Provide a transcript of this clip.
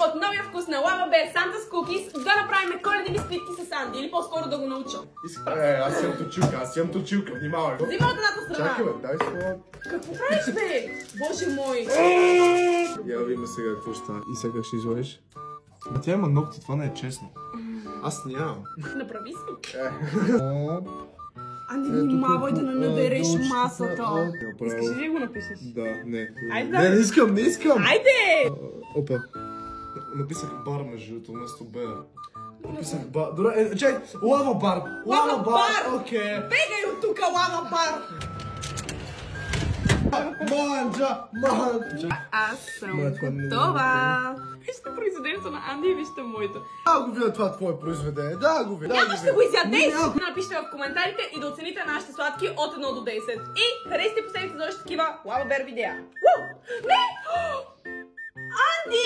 от новия вкус на Lava Bear Santa's Cookies да направим коледни бисквитки с Анди, или по-скоро да го науча. Аз имам точилка, внимавай го. Взима от едната страна. Чакай бе, дай своя. Какво правиш бе? Боже мой. Я видим сега какво ще стане. И сега ще изложиш. А тя има ногти, това не е честно. Аз нямам. Направи си. Оп. Анди, внимавай да не надереш масата. Искаш Искаш ли да го напишеш? Да, не. Айде. Не искам. Айде! Опа. Написах бар между другото, вместо бер. Написах бар. Добре, чай, лава бар. Лава бар! Окей. Бегай от тук, Лава Бар! Манджа. Аз съм готова. Вижте произведението на Анди и вижте моето. Да го видя това твое произведение, да го видя. Няма ще го изядеш! Напишете в коментарите и да оцените нашите сладки от 1 до 10. И харесайте последните за още такива Lava Bear видеа. Не! Анди!